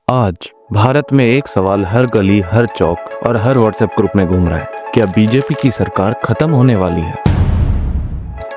आज भारत में एक सवाल हर गली, हर चौक और हर व्हाट्सएप ग्रुप में घूम रहा है। क्या बीजेपी की सरकार खत्म होने वाली है?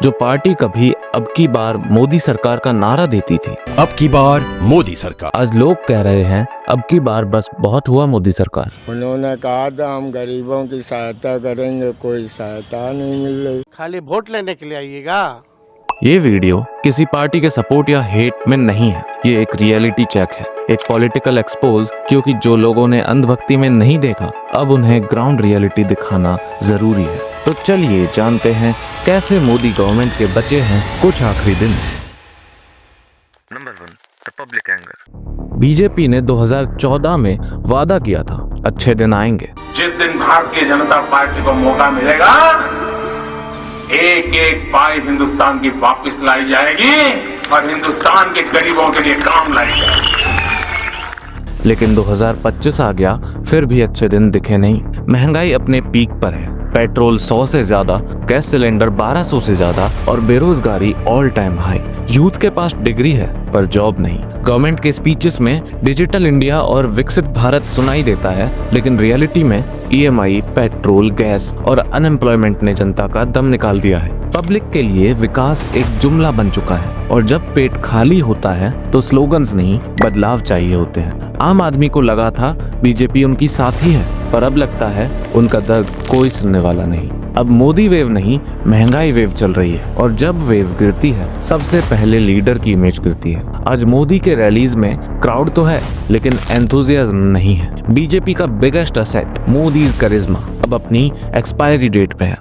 जो पार्टी कभी अब की बार मोदी सरकार का नारा देती थी, अब की बार मोदी सरकार, आज लोग कह रहे हैं अब की बार बस बहुत हुआ मोदी सरकार। उन्होंने कहा था हम गरीबों की सहायता करेंगे, कोई सहायता नहीं मिल रही। खाली वोट लेने के लिए आइएगा। ये वीडियो किसी पार्टी के सपोर्ट या हेट में नहीं है, ये एक रियलिटी चेक है, एक पॉलिटिकल एक्सपोज, क्योंकि जो लोगों ने अंधभक्ति में नहीं देखा अब उन्हें ग्राउंड रियलिटी दिखाना जरूरी है। तो चलिए जानते हैं कैसे मोदी गवर्नमेंट के बचे हैं कुछ आखिरी दिन। Number 1, the public anger. BJP ने 2014 में वादा किया था अच्छे दिन आएंगे। जिस दिन भारतीय जनता पार्टी को मौका मिलेगा, एक एक पाई हिंदुस्तान की वापस लाई जाएगी और हिंदुस्तान के गरीबों के लिए काम लाई जाएगी। लेकिन 2025 आ गया, फिर भी अच्छे दिन दिखे नहीं। महंगाई अपने पीक पर है, पेट्रोल 100 से ज्यादा, गैस सिलेंडर 1200 से ज्यादा और बेरोजगारी ऑल टाइम हाई। यूथ के पास डिग्री है पर जॉब नहीं। गवर्नमेंट के स्पीचेस में डिजिटल इंडिया और विकसित भारत सुनाई देता है, लेकिन रियलिटी में ईएमआई, पेट्रोल, गैस और अनएम्प्लॉयमेंट ने जनता का दम निकाल दिया है। पब्लिक के लिए विकास एक जुमला बन चुका है और जब पेट खाली होता है तो स्लोगन्स नहीं, बदलाव चाहिए होते हैं। आम आदमी को लगा था बीजेपी उनकी साथी है, पर अब लगता है उनका दर्द कोई सुनने वाला नहीं। अब मोदी वेव नहीं, महंगाई वेव चल रही है और जब वेव गिरती है सबसे पहले लीडर की इमेज गिरती है। आज मोदी के रैलीज में क्राउड तो है लेकिन एंथुजियाज्म नहीं है। बीजेपी का बिगेस्ट असेट मोदीज करिश्मा अब अपनी एक्सपायरी डेट पे है।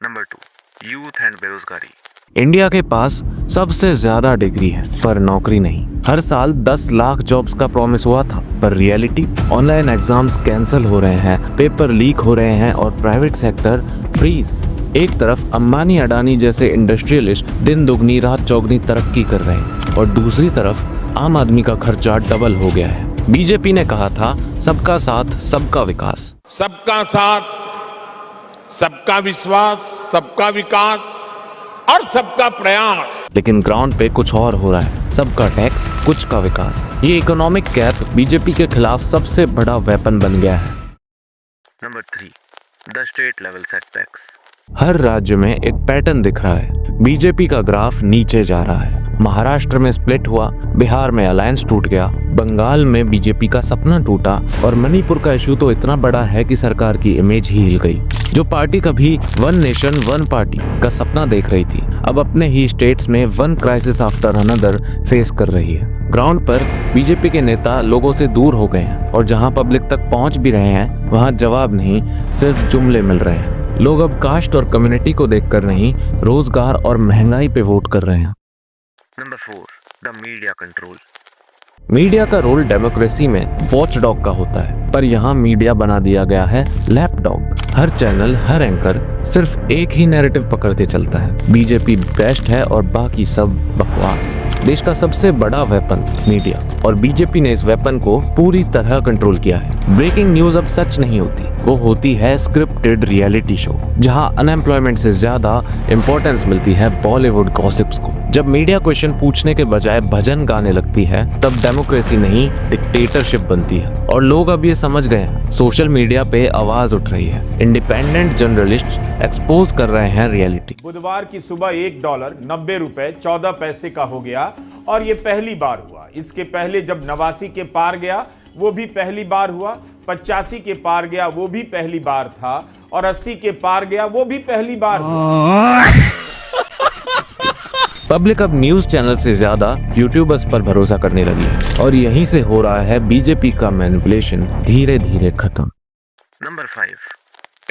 नंबर 2, यूथ एंड बेरोजगारी। इंडिया के पास सबसे ज्यादा डिग्री है पर नौकरी नहीं। हर साल 10 लाख जॉब्स का प्रॉमिस हुआ था, पर रियलिटी ऑनलाइन एग्जाम्स कैंसिल हो रहे हैं, पेपर लीक हो रहे हैं और प्राइवेट सेक्टर फ्रीज। एक तरफ अंबानी अडानी जैसे इंडस्ट्रियलिस्ट दिन दुगनी रात चौगनी तरक्की कर रहे हैं और दूसरी तरफ आम आदमी का खर्चा डबल हो गया है। बीजेपी ने कहा था सबका साथ सबका विकास। सबका साथ, सबका विश्वास, सबका विकास और सबका प्रयास। लेकिन ग्राउंड पे कुछ और हो रहा है, सबका टैक्स कुछ का विकास। ये इकोनॉमिक कैप बीजेपी के खिलाफ सबसे बड़ा वेपन बन गया है। Number 3, the state level setbacks. हर राज्य में एक पैटर्न दिख रहा है। बीजेपी का ग्राफ नीचे जा रहा है। महाराष्ट्र में स्प्लिट हुआ, बिहार में अलायंस टूट गया, बंगाल में बीजेपी का सपना टूटा और मणिपुर का इशू तो इतना बड़ा है कि सरकार की इमेज ही हिल गई। जो पार्टी कभी वन नेशन वन पार्टी का सपना देख रही थी, अब अपने ही स्टेट्स में one crisis after another face कर रही है। ग्राउंड पर बीजेपी के नेता लोगों से दूर हो गए हैं और जहां पब्लिक तक पहुंच भी रहे हैं वहां जवाब नहीं, सिर्फ जुमले मिल रहे हैं। लोग अब कास्ट और कम्युनिटी को देखकर नहीं, रोजगार और महंगाई पे वोट कर रहे हैं। Number 4, the media control. Media का रोल डेमोक्रेसी में वॉचडॉग का होता है, पर यहाँ मीडिया बना दिया गया है लैपडॉग। हर चैनल, हर एंकर सिर्फ एक ही नैरेटिव पकड़ते चलता है। बीजेपी बेस्ट है और बाकी सब बकवास। देश का सबसे बड़ा वेपन मीडिया, और बीजेपी ने इस वेपन को पूरी तरह कंट्रोल किया है। ब्रेकिंग न्यूज अब सच नहीं होती, वो होती है स्क्रिप्टेड रियलिटी शो, जहां अनएम्प्लॉयमेंट से ज्यादा इंपॉर्टेंस मिलती है बॉलीवुड गॉसिप्स को। जब मीडिया क्वेश्चन पूछने के बजाय भजन गाने लगती है तब डेमोक्रेसी नहीं, डिक्टेटरशिप बनती है। और लोग अब ये समझ गए हैं, सोशल मीडिया पे आवाज उठ रही है। इंडिपेंडेंट जर्नलिस्ट एक्सपोज कर रहे हैं रियलिटी। बुधवार की सुबह $1 90 रुपए 14 पैसे का हो गया और ये पहली बार हुआ। इसके पहले जब 89 के पार गया वो भी पहली बार हुआ, 85 के पार गया वो भी पहली बार था और 80 के पार गया वो भी पहली बार हुआ। पब्लिक अब न्यूज चैनल से ज्यादा यूट्यूबर्स पर भरोसा करने लगी है और यहीं से हो रहा है बीजेपी का मैनिपुलेशन धीरे धीरे खत्म। Number 5,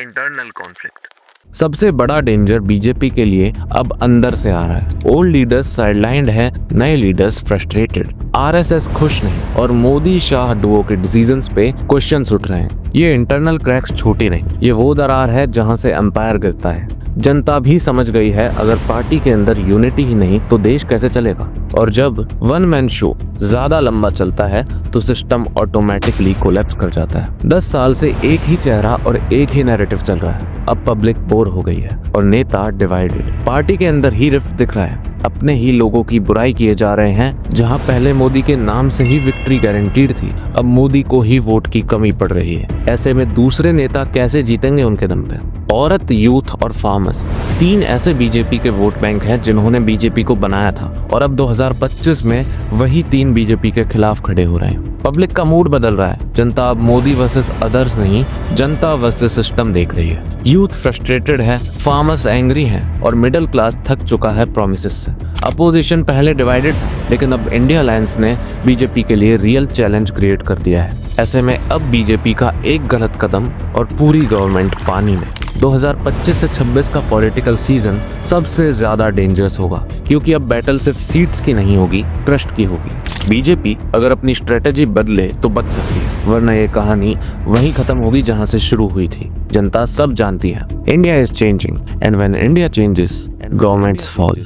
internal conflict. सबसे बड़ा डेंजर बीजेपी के लिए अब अंदर से आ रहा है। ओल्ड लीडर्स साइडलाइंड है, नए लीडर्स फ्रस्ट्रेटेड। आरएसएस खुश नहीं और मोदी शाह डुओ के डिसीजंस पे क्वेश्चंस उठ रहे हैं। ये इंटरनल क्रैक्स छोटी नहीं, ये वो दरार है जहां से एम्पायर गिरता है। जनता भी समझ गई है अगर पार्टी के अंदर यूनिटी ही नहीं तो देश कैसे चलेगा। और जब वन मैन शो ज्यादा लंबा चलता है तो सिस्टम ऑटोमेटिकली कोलैप्स कर जाता है। 10 साल से एक ही चेहरा और एक ही नैरेटिव चल रहा है। अब पब्लिक बोर हो गई है और नेता डिवाइडेड। पार्टी के अंदर ही रिफ्ट दिख रहा है, अपने ही लोगों की बुराई किए जा रहे हैं। जहां पहले मोदी के नाम से ही विक्ट्री गारंटीड थी, अब मोदी को ही वोट की कमी पड़ रही है। ऐसे में दूसरे नेता कैसे जीतेंगे उनके दम पे? औरत, यूथ और फार्मर्स, 3 ऐसे बीजेपी के वोट बैंक हैं जिन्होंने बीजेपी को बनाया था और अब 2025 में वही 3 बीजेपी के खिलाफ खड़े हो रहे हैं। पब्लिक का मूड बदल रहा है। जनता अब मोदी वर्सेस अदर्स नहीं, जनता वर्सेस सिस्टम देख रही है। यूथ फ्रस्ट्रेटेड है, फार्मर्स एंग्री हैं और मिडिल क्लास थक चुका है प्रॉमिसेस से। अपोजिशन पहले डिवाइडेड था, लेकिन अब इंडिया अलायंस ने बीजेपी के लिए रियल चैलेंज क्रिएट कर दिया है। ऐसे में अब बीजेपी का एक गलत कदम और पूरी गवर्नमेंट पानी में। 2025 से 26 का पॉलिटिकल सीजन सबसे ज्यादा डेंजरस होगा, क्योंकि अब बैटल सिर्फ सीट्स की नहीं होगी, ट्रस्ट की होगी। बीजेपी अगर अपनी स्ट्रेटेजी बदले तो बच सकती है, वरना ये कहानी वहीं खत्म होगी जहां से शुरू हुई थी। जनता सब जानती है, India is changing and when India changes, governments fall.